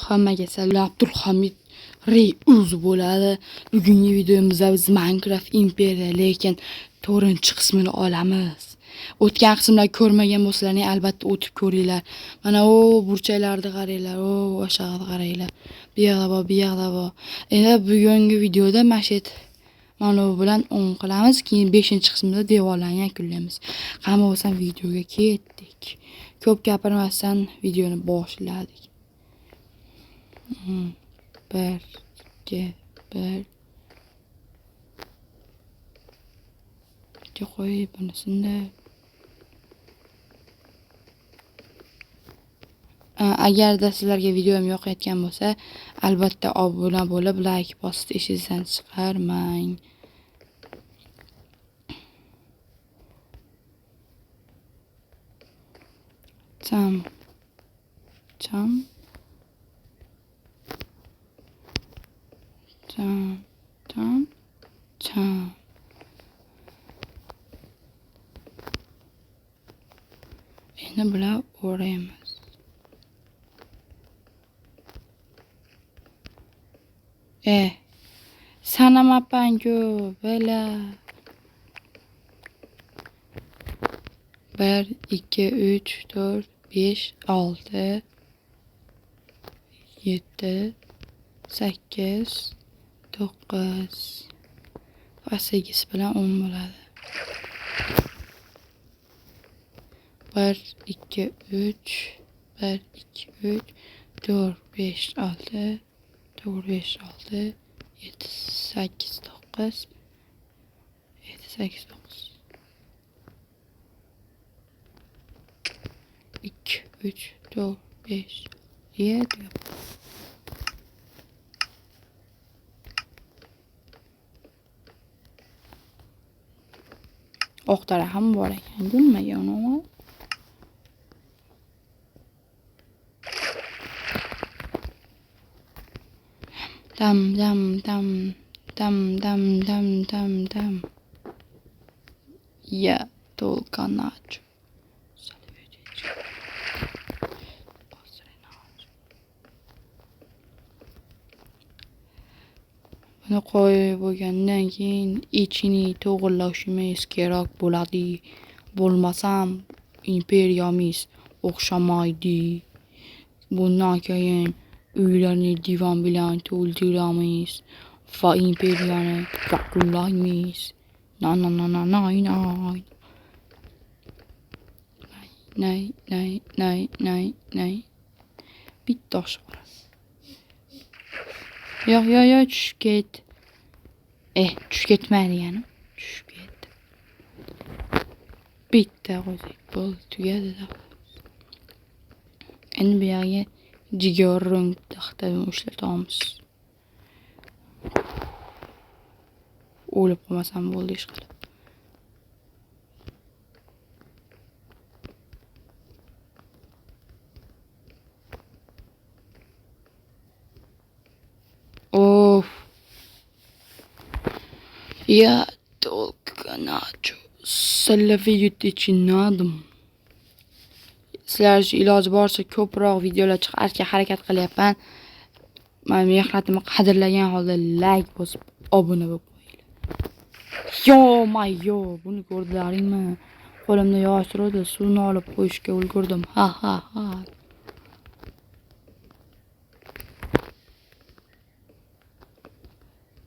Hammaga salom. Abdulhamid Reuz bo'ladi. Bugungi videomizda biz Minecraft Imperiya lekin 4-qismini olamiz. O'tgan qismlarni ko'rmagan bo'lsalaring albatta o'tib ko'ringlar. Mana o burchaklarni qaranglar, o'sha yoqqa qaranglar. Bu yoqda bor. Endi bugungi videoda mashet mana bu bilan 10 qilamiz, keyin 5-qismda devorlarni yakunlaymiz. Hamma bo'lsa videoga ketdik. Ko'p gapirmasdan videoni boshladik. 1 2 1 qo'y bunisini. Agarda sizlarga videom yoqayotgan bo'lsa, albatta obuna bo'lib, like bosib ishingizdan chiqarmang. Cham. Endi bular o'raymiz. Sanamapan-ku, bela. 1 2 3 4 5 6 7 8 9 va 8 bilan 10 bo'ladi. 1 2 3 1 2 3 4 5 6 4 5 6 7 8 9 7 8 9 2 3 4 5 7 Oqtara ham bor ekan, bilmagan onu. Dam. Я только начал. Buni qo'yib bo'lgandan keyin ichini to'g'irlashimiz kerak bo'ladi. Bo'lmasam imperiyamiz o'xshamaydi. Bundan keyin uylarni divan bilan to'ldiramiz va imperiyani yakunlaymiz. Nay. Bitta osh bor. Yo'q, tushib ket. Tushib ketmaydi yana. Tushib ket. Bitta qo'ydik, bo'ldi, tugadi. Endi bu yerga jigarrang taxtani ishlatamiz. O'lib qolmasam bo'ldi ish qilib. Я только начал. Salafiyyatchinadim. Sizlar iloji boricha ko'proq videolar chiqarishga harakat qilyapman. Men mehnatimni qadrlagan holda like bosib, obuna bo'lib qo'yinglar. Yo, buni ko'rdilaringmi? Qo'limda yosh turadi, suvni olib qo'yishga ulgurdim. Ha.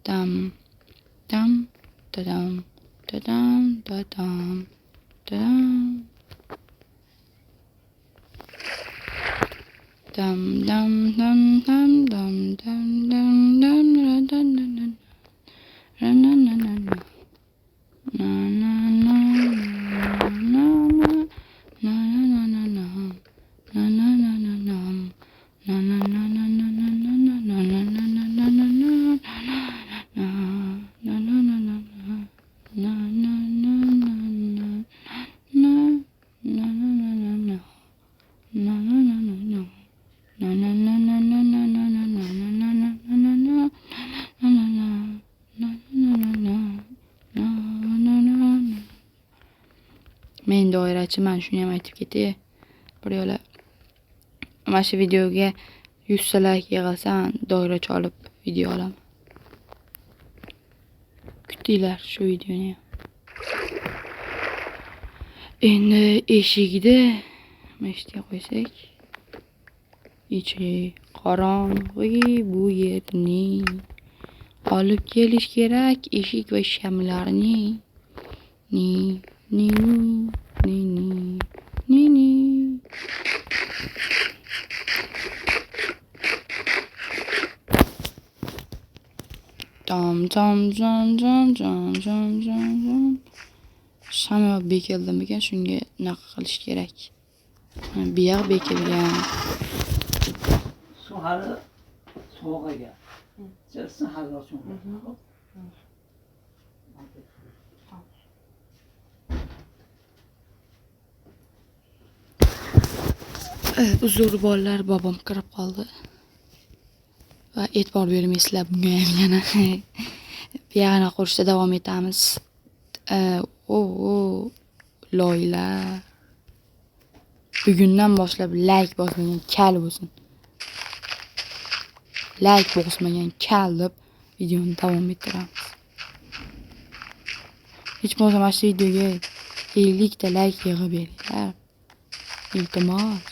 Dam. Dam. Men doirachiman, shuni ham aytib ketay. Bir yo'la mana shu videoga 100 like yig'ilsan, doira cholib video olaman. Kutinglar shu videoni. Endi eshikda mashtiga qo'ysak, ichi qorong'i bu yerni olib kelish kerak eshik va shamlarni. Ni ni ni ni ni. Tam tam tam tam tam tam tam. Shama bekildimikan shunga naqa qilish kerak. Bu yoq bekilgan. Su hali so'g'iga. Jalsa hali olsun. Uzr bolalar, bobom kirib qoldi. Va e'tibor bermaysizlar bunga ham yana. Buyog'ini qurishda davom etamiz. Loyla. Bugundan boshlab like bosmagan kal bo'lsin. Like bosmagan kal deb videoni davom ettiramiz. Hech bo'lmasa mana shu videoga 50 ta like yig'ib beringlar. Iltimos.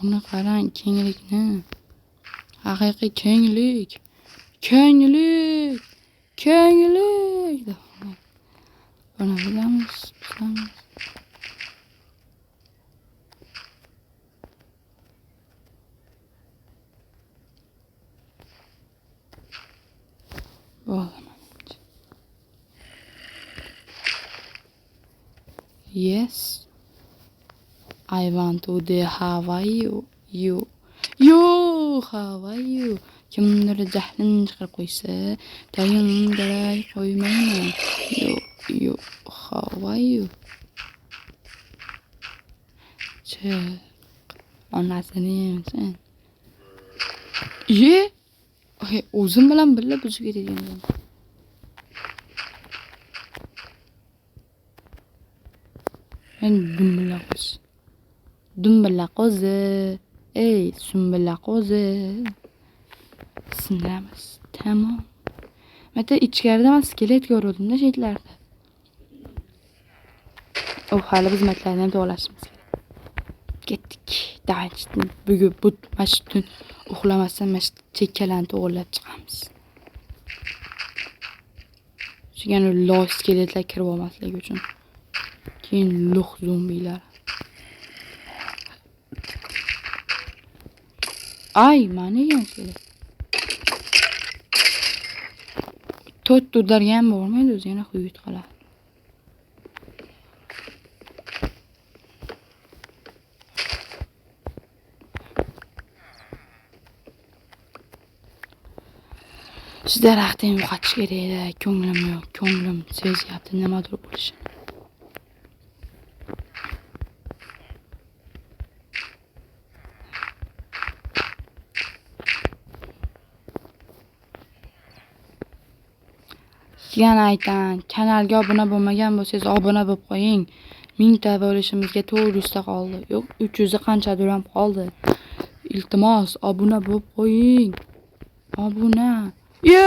Buni qarang, kenglikni. Haqiqiy kenglik. Kenglik. Kenglik. Buni bilamiz. Yes. I want to the how are you? How are you? Kimdir jahlini chiqarib qo'ysa, tayindiray qo'ymayman. How are you? Onasini sen. O'zim bilan birga buzib ketadigan. Men Dumbala qo'zi. Ey, sumbala qo'zi. Sindiramiz. Tamam. Mata ichkarida men skelet ko'rdim-da chetlarda. Hali biz matlarni ham to'g'lashimiz kerak. Ketdik. Davanchni bugun masjiddan uxlamasdan masjid chekkalarni to'g'irlab chiqamiz. Shugani loy skeletlar kirib olmasligi uchun. Keyin luq zombilar. Ay, mana ekan skelet. To'rt turdargan bormaydi, o'zi yana quyit qoladi. Shu daraxtni yo'qotish kerak edi. Ko'nglim yo'q. Ko'nglim sezyapti nimadir bo'lishini. Yana aytaman, kanalga obuna bo'lmagan bo'lsangiz obuna bo'lib qo'ying. 1000 ta bo'lishimizga 400 ta qoldi. Yo'q, 300 qanchadir ham qoldi. Iltimos, obuna bo'lib qo'ying. Obuna. Yo.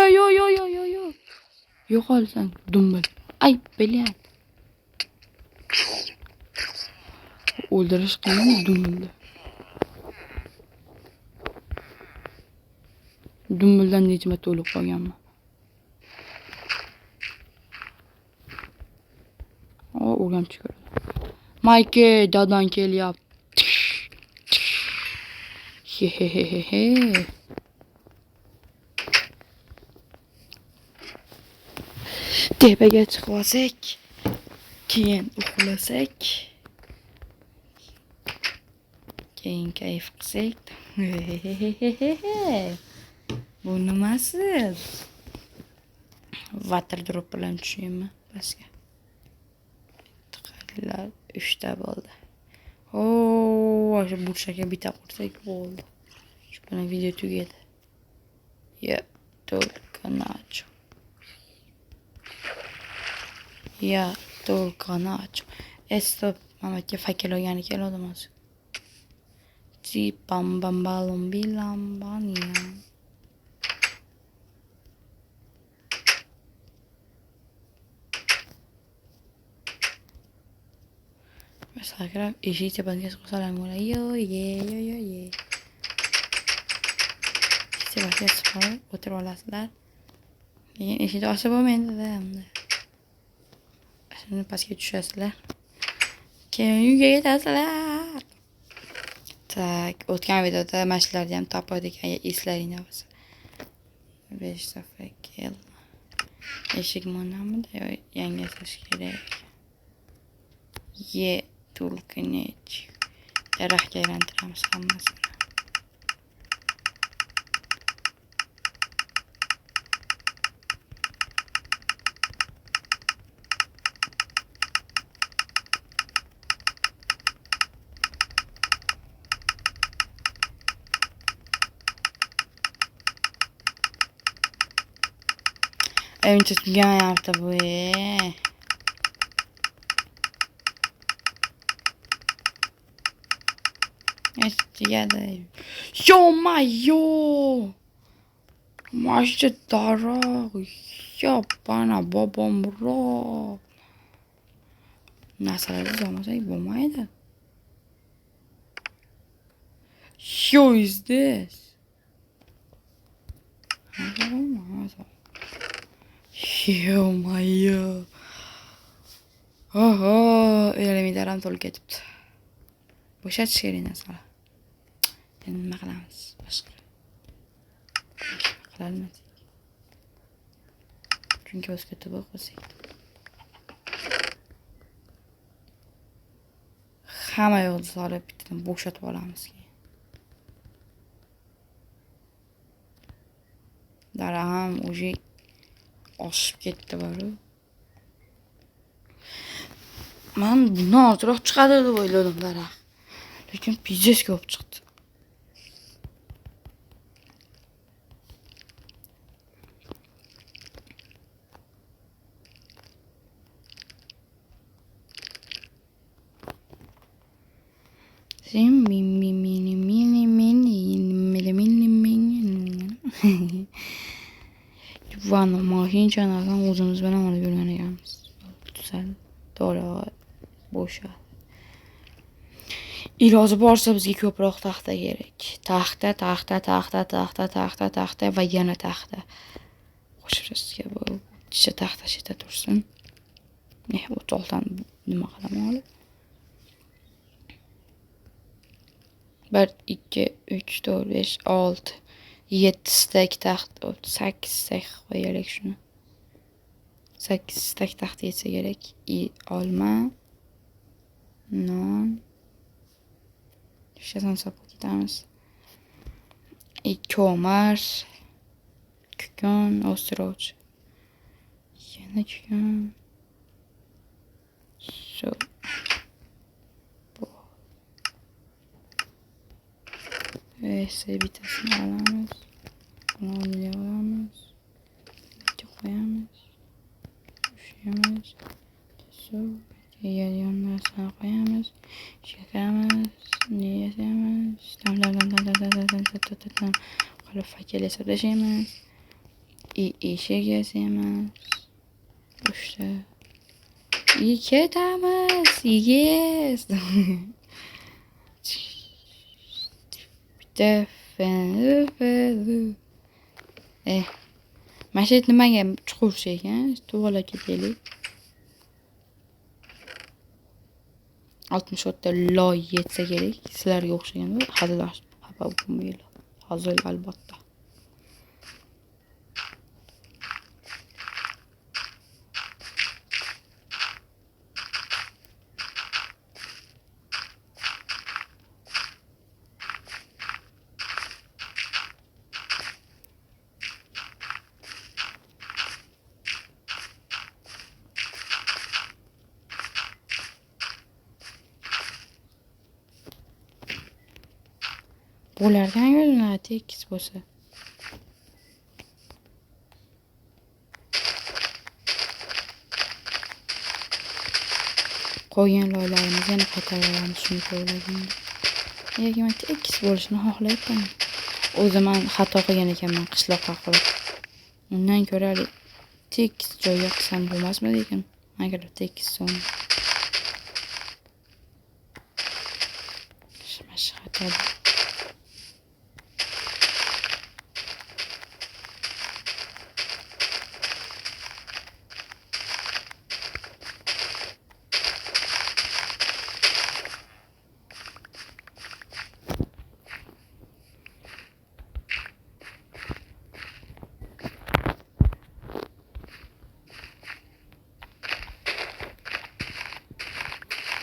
Yo'qolsan, dumbil. Ay, bilyat. O'ldirish qiyin dumbilni. Dumbildan necha marta o'lib qolganman. O'rgamchi ko'radi. Mayke, dadan kelyapti. He. tepaga chiqib olsak, keyin uxlasak, keyin kayf qilsak. Bu nimasi? Waterdrop bilan tushaymi pastga? Qaranglar, 3 ta bo'ldi. O'sha burchakka bitta qursak bo'ldi. Shu bilan video tugadi. Ya, только начал. Ya, только начал. Stop, Mamatga fakir olgani keladi hozir. Ti pam bam balum bilam baniya. Mesela eshik tepasiga chiqib salam bo'ladi. Yo. Eshik tepasiga chiqib o'tirib olasizlar. Keyin eshikni ochib bo'lmaydi-da. Shuni pastga tushasizlar. Keyin uyga yetasizlar. Tak, o'tgan videoda mashlarni ham topadik, eslaringda bo'lsa. 5 safa kel. Eshik monamida yangi yasash kerak. Ye, только нечего. Daraxtga aylantiramiz hammasini. Evin tutgan yaptı bu. Together. Ё-моё! Машина дорога. Ёбана бобом рот. Narsalarni solmasak bo'lmaydi. Who is this? Ё-моё. Oho, elementlarim to'lib ketibdi. Bo'shatish kerak narsalar. Endi nima qilamiz? Boshqa. Qilolmadik. Chunki o'zga tuba qo'ysak. Hamma yo'lni solib bittadan bo'shatib olamiz keyin. Dara ham уже oshib ketdi bari. Men bundan ortiqroq chiqadi deb o'yladim daraxt. Lekin pizza ko'p chiqdi. Vanna mashin chanaldan o'zimiz bilan olib yurgan ekanmiz. Tuzal, to'g'ri, bo'sha. Iloji boricha bizga ko'proq taxta kerak. Taxta va yana taxta. Qo'shimchasiga bu ichida taxta shita tursin. Bu to'g'dan nima qilaman olib? 1, 2, 3, 4, 5, 6, 7 stak taxt, 8 stak qo'yaylik shuni. 8 stak taxt yetsa kerak. Olma, non. Shundan hisoblab ketamiz. Ko'mir, kukun, o'stirovchi. Yana kukun. So. Bitasini olamiz. Bunu olamiz. Bitta qo'yamiz. Ushlaymiz. Yon narsani qo'yamiz. Shakaramiz. Niyasamiz. Qolib fakil hisoblashamiz. Eshik yasaymiz. Uchta. Ketamiz. Yes. Mashin nimaga chuqur ekan? To'g'rilab ketaylik. 60 ta loy yetsa kerak. Sizlarga o'xshagan hazillar xafa bo'lmaylar. Hazil albatta. Bo'larkan yo'llar tekis bo'lsa. Qo'ygan loylarimizni yana qaytaramiz shuni o'yladim. Nega men tekis bo'lishini xohlayapman. O'zim ham xato qilgan ekanman qishloqqa qilib. Undan ko'ra tekis joyga qilsam bo'lmasmi degan. Agar tekis so'm. Shmash xato.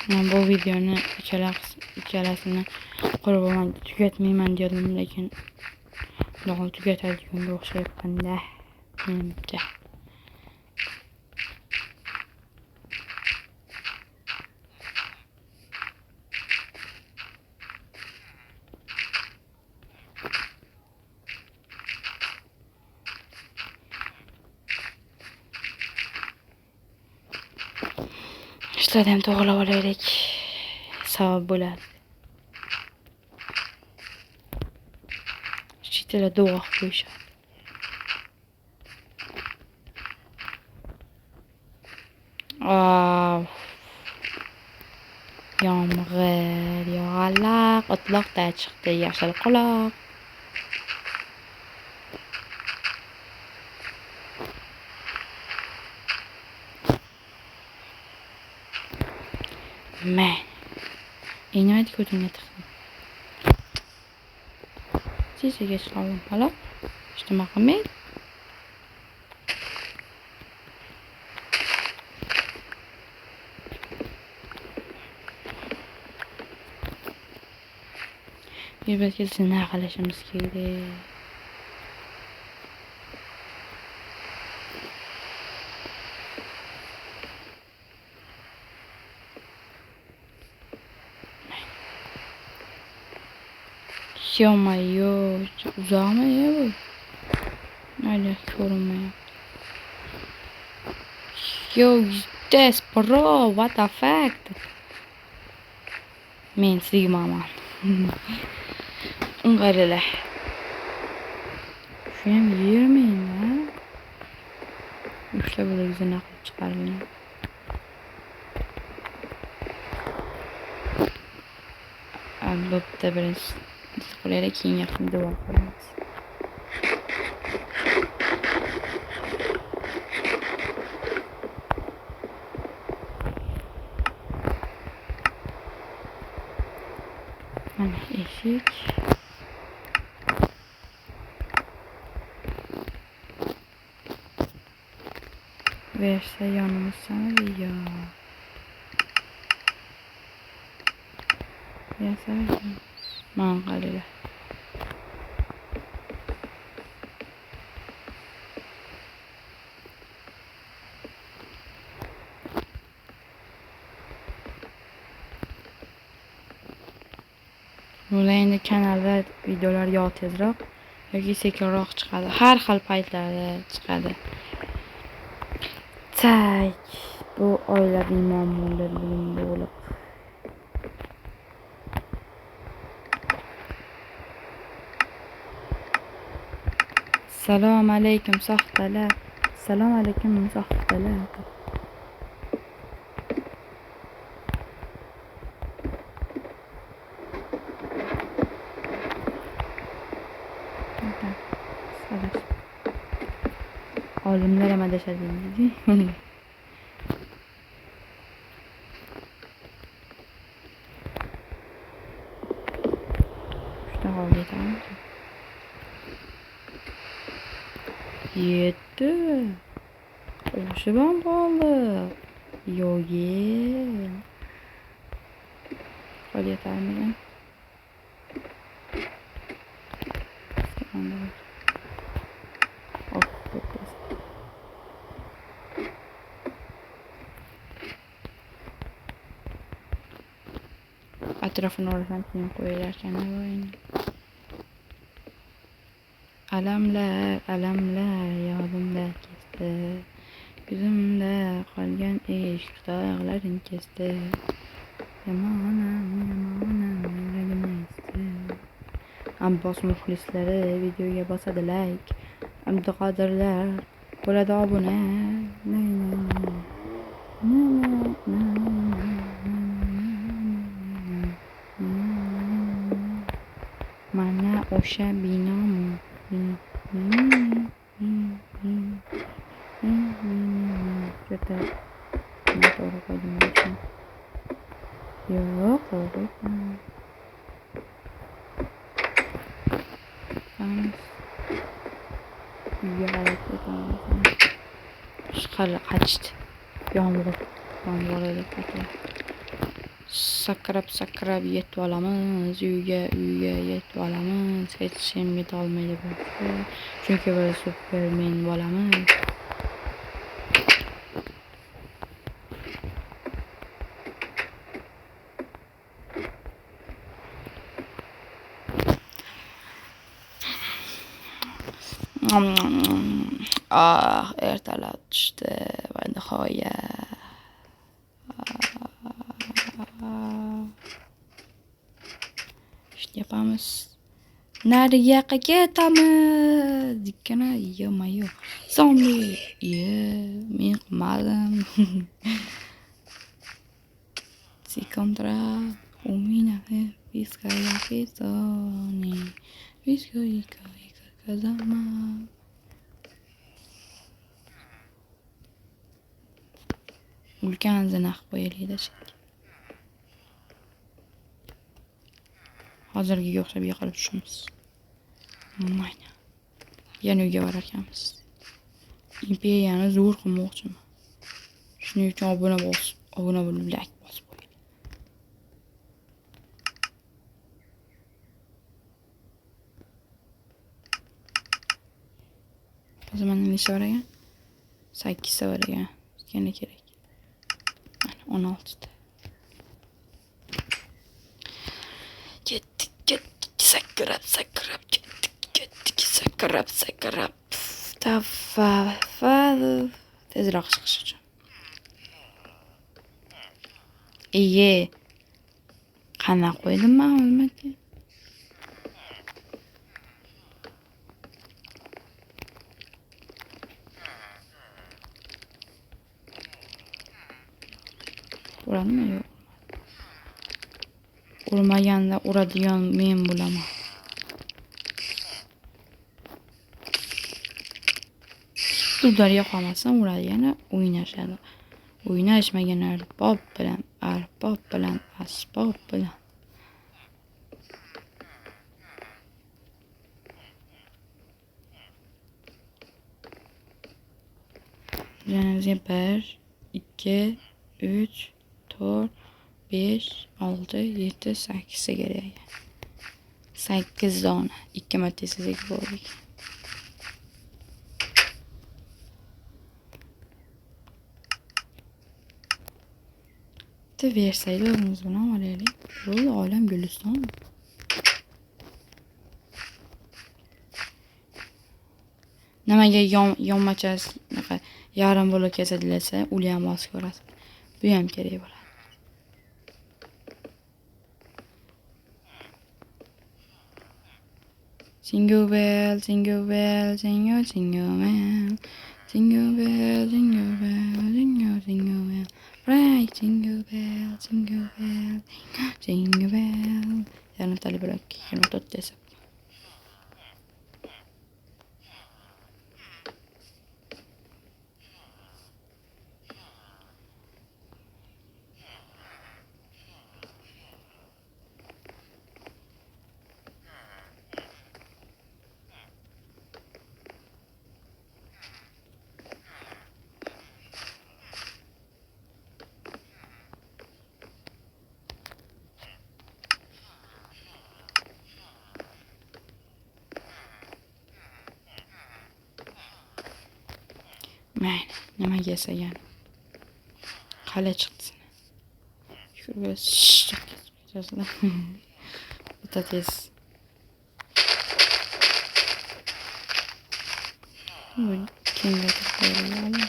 Men bu videoni ikkalasini qurbaman tugatmayman dedim, lekin ularni tugatadigan o'xshayapman-da. Menimcha. Ishlarni ham to'g'rilab olaylik. Savob bo'ladi. Chetlar duo qo'yishadi. Yomg'ir yog'alaq, o'tloqda chiqdi yashil quloq. Men inayet ko'zimga tiqdim. Sizga chiqarim, hala? Ijtimo qilmang. Bizga zina qilishimiz kerak. Ё-моё, uzoqmi bu? Nayda ko'rinmayapti. Yo, this bro, what the fuck? Men sigmaman. Ung'arilar. Shu ham yermaymi? Ushlab bo'lib zina qilib chiqarilgan. Albatta birinchi qo'llar keyin yaqin duo qilamiz. Mana eshik. Versa yonimizdan yo. Versa manqalilar. Bular endi kanalda videolar yo tezroq yoki sekinroq chiqadi. Har xil paytlarda chiqadi. Tak, bu oilaviy muammolar bilan bog'liq. Assalomu alaykum soxtalar. Assalomu alaykum soxtalar. Olimlar ham adashadi deydi. Shuna qolgan. Yetti. O'sha ham qoldi. Yo'q. Qolyatarmikan? Atrofini o'rasam keyin qo'yilarkan. alamlar yodimda ketdi. Ko'zimda qolgan ishq dog'larin kesdi. Yamonam, yuragim ezdi. Abbos muxlislari videoga bosadi like. Abduqodirlar bo'ladi obuna. Mana o'sha binomi. To'g'ri qo'ydim. Yo'q, to'g'ri. Uyga qarab ketamiz. Chiqarib qachdi. Yomg'ir edi qattiq. Sakrab yetib olamiz. Uyga yetib olamiz. Hech kim yetolmaydi bizga. Chunki biz Supermen bo'lamiz. Ertalab tushdi va nihoyat. Yapamiz. Nariga ketamiz. Dikkana yo'mayo. Zombi. Men qilmadim. Si contra umina bizga ketoni. Bizga kazama. Ulkan zina qo'yiladi shekilli. Hozirgiga o'xshab yiqilib tushamiz. Mayna. Yana uyga borar ekanmiz. Imperiyani zo'r qilmoqchiman. Shuning uchun obuna bo'lib like bosib qo'ying. Hozir mana nechta bor ekan? 8 ta bor ekan. Yana kerak. 16 ta. Ketdik, sakrab ketdik. Tezroq chiqish uchun. Qana qo'ydim men o'lmaga. Uradimi yo'q? Urmaganda uradigan men bo'laman. Ularga qolmasam uradigani o'ynashadi. O'ynashmagan arbob bilan, asbob bilan. Yanimizga 1, 2, 3, 4, 5, 6, 7, 8 kerak. 8 dona. 2 marta sizga bo'ldi. Versaylar o'zimiz bilan olaylik. Bu olam guliston. Nimaga yonmachasi yarim bo'lib kesadilasa, uli ham bosib ko'rasiz. Bu ham kerak bo'ladi. Jingle bell, jingle bell, jingle bell. Jingle bell, jingle bell, jingle bell. Right, jingle bell, jingle bell, jingle bell. Yarim tali bo'lak, 24 desa. Mayli, nimaga yasagan? Qala chiqdi. Shurga chiqdi. O'ta tez. Bu kengaytirib qo'yiladi.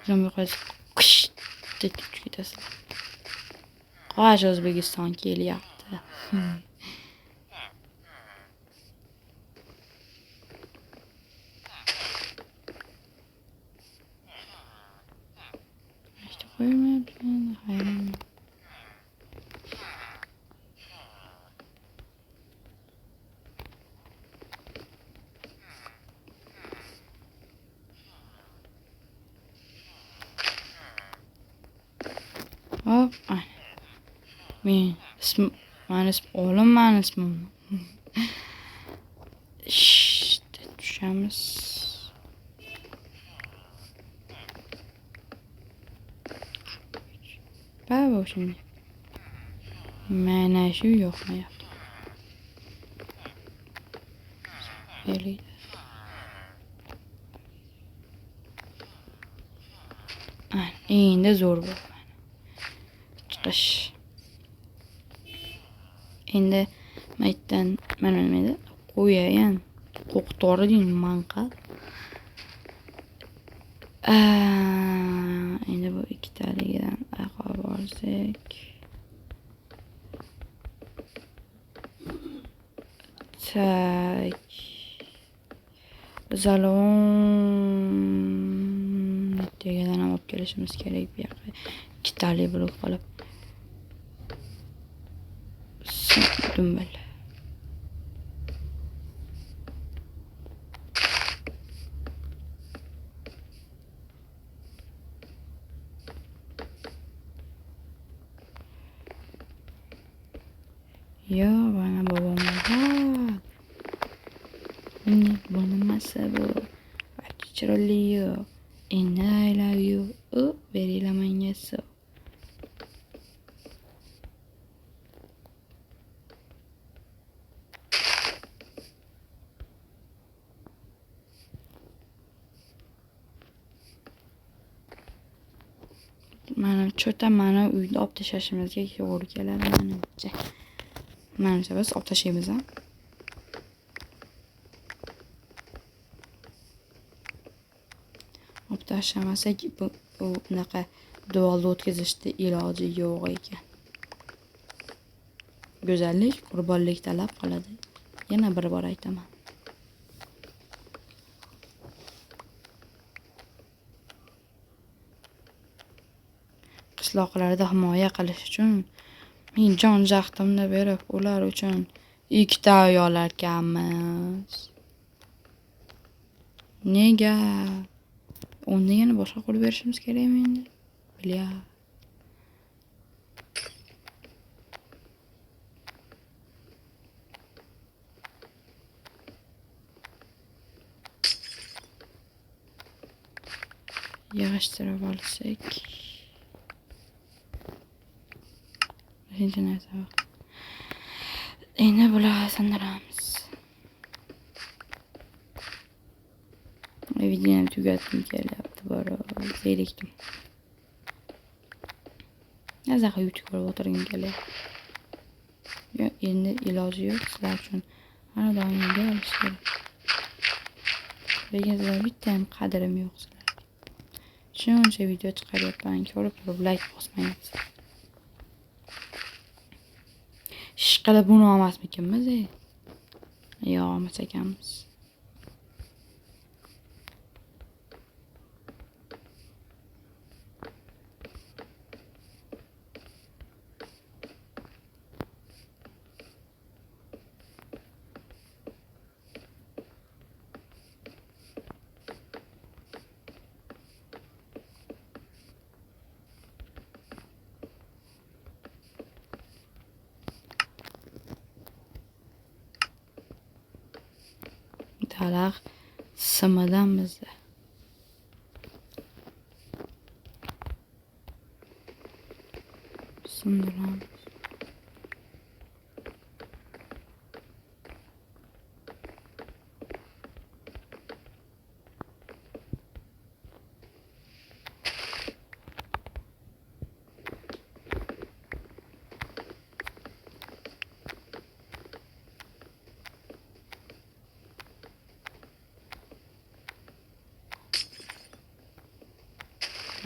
Zombi qo'ysa qish deb tushib ketasizlar. Qo'sh O'zbekiston kelyapti. İşte koymayapti. Hayran. Hop, aynen. Benim ismim oğlum benim ismim. İşte düşemiz. Bak bu şimdi. Mana shu yoqmayapti. Öyleydi. Aynen. Endi zo'r bo'ldi. Chiqish. Endi maytdan mana nima edi? Qo'yayan. Qo'qtori deydi manqa. Endi bu ikkitaligidan aqo borsak. Tak. Zalon degadan ham olib kelishimiz kerak bu yoqqa. Ikkitali bo'lib qolib. Dumbal. Yo, bana babam var. Bu nimasi bu? Chiroyli yo. And I love you. Berilaman so. Mana cho'ta mana uyda olib tashlashimizga to'g'ri keladi menimcha. Menimcha biz olib tashlaymiz ha. Olib tashlamasak bu unaqa duolda o'tkazishda iloji yo'q ekan. Go'zallik qurbonlik talab qiladi. Yana bir bor aytaman. Qishloqlarda himoya qilish uchun men jon jahtimni berib ular uchun ikkita yo'larkanmiz. Nega? Unda yana boshqa qilib berishimiz kerakmi endi? Bilya. Yig'ishtirib olsak. Endi narsa bor. Endi bularni sindiramiz. Videoni tugatdim kelyapti bora. Zerikdim. Nazaqa YouTube ko'rib o'tirgim kelyapti. Yo, endi iloji yo'q sizlar uchun. Har doim video olish kerak. Lekin sizlar bitta ham qadrim yo'q sizlarga. Shuncha video chiqaryapman, ko'rib like bosmayapsiz. Ishqilib buni olmasmikanmiz? Yo'q, olmas ekanmiz. Daraxt simidan bizda. Sindiramiz.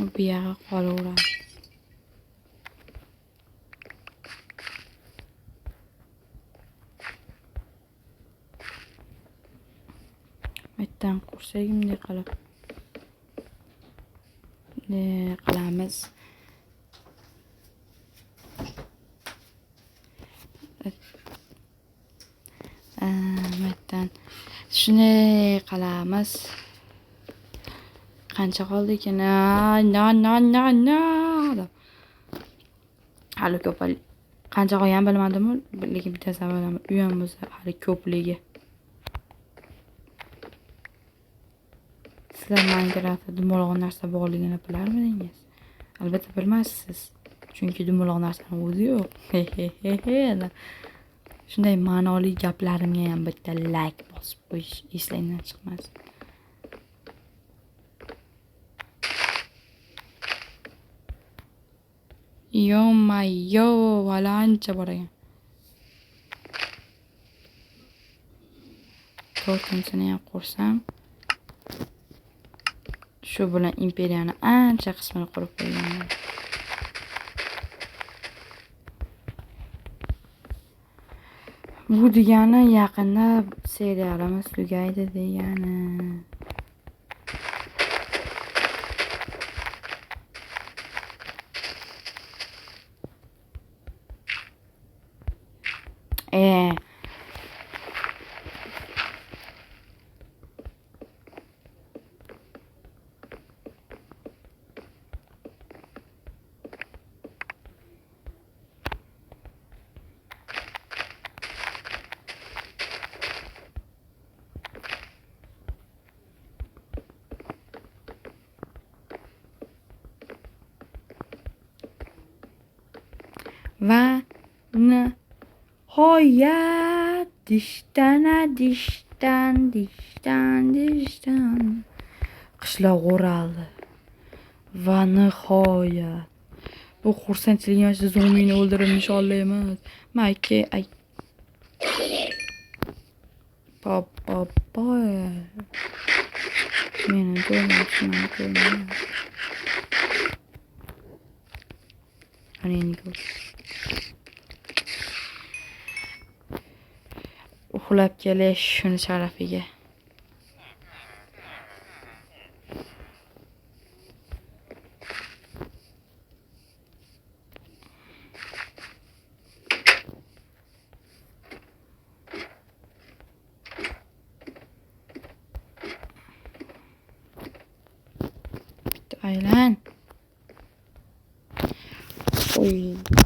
Bu yoqqa qolaveradi. Aytdan qursak bunday qilib. Bunday qilamiz. Aytdan shunday qilamiz. Qancha qoldi ekan? No. Hali ko'p. Qancha qolgan bilmadim, lekin bittasi bilaman. U ham bo'lsa hali ko'pligi. Sizlar Minecraftda dumaloq narsa borligini bilarmidingiz? Albatta bilmassiz. Chunki dumaloq narsaning o'zi yo'q. Shunday ma'noli gaplarimga ham bitta like bosib qo'yish eslangdan chiqmasin. Yo, hali ancha bor ekan. 4-sini ham qursam, shu bilan imperiyani ancha qismini qurib qo'yganman. Bu degani yaqinda serialimiz tugaydi degani. Va nihoyat dishdan qishloq o'raldi. Va nihoyat bu xursandchilik yoshi zombini o'ldirib nishonli emas. Mayke ay papa meni ko'rmoqchiman. Uxlab kelish shuni sharafiga. Bitta aylan. Oy.